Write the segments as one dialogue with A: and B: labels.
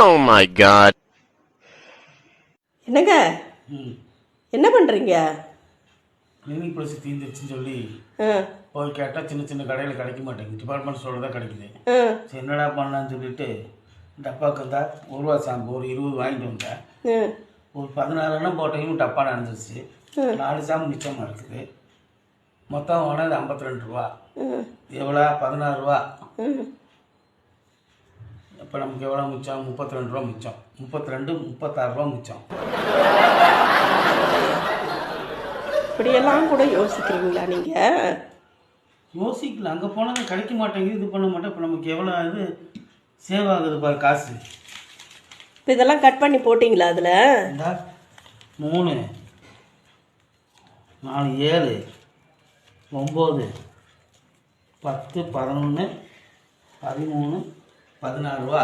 A: Oh my god.
B: என்னங்க என்ன பண்ணுறீங்க?
C: கிளினிக் ப்ளஸ் தீர்ந்துருச்சுன்னு சொல்லி போய் கேட்டால் சின்ன சின்ன கடையில் கிடைக்க மாட்டேங்குது, டிபார்ட்மெண்ட் ஸ்டோரில் தான் கிடைக்குது. சரி என்னடா பண்ணலான்னு சொல்லிட்டு டப்பாவுக்கு இருந்தால் ரூபா ஷாம்பு ஒரு 20 வாங்கிட்டு வந்தேன். ஒரு 16 எண்ணம் போட்டையும் டப்பா நடந்துருச்சு. 4 ஷாம்பு மிச்சமாக இருக்குது. மொத்தம் வாங்கினது 52 ரூபா. எவ்வளோ? 16 ரூபா. இப்போ நமக்கு எவ்வளோ மிச்சம்? 32 ரூபா மிச்சம். 36 ரூபா மிச்சம்.
B: இப்படியெல்லாம் கூட யோசிக்கிறீங்களா நீங்கள்?
C: யோசிக்கல, அங்கே போனால் கிடைக்க மாட்டேங்குது, இது பண்ண மாட்டேன். இப்போ நமக்கு எவ்வளோ இது சேவ் ஆகுது பாரு காசு.
B: இப்போ இதெல்லாம் கட் பண்ணி போட்டிங்களா அதில்?
C: 3 4 7 9 10 11 13 16 ரூபா.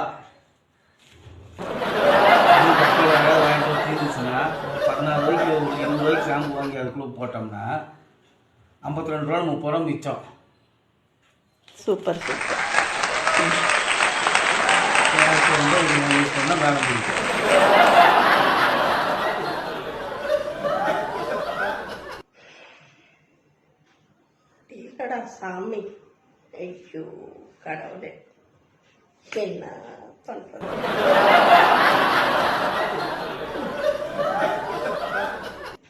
C: வாங்கிட்டு தீர்ந்துச்சுன்னா 16 ரூபாய்க்கு ஒரு 20 ரூபாய்க்கு ஷாம்பு வாங்கி அதுக்குள்ளே போட்டோம்னா 52 ரூபா 30 ரூபா மிச்சம்.
B: Super super.
C: யூஸ் பண்ணால் வேலை முடியும்.
B: இல்லடா சாமி, ஐயோ கடவுளே, என்ன பண்ணுறது?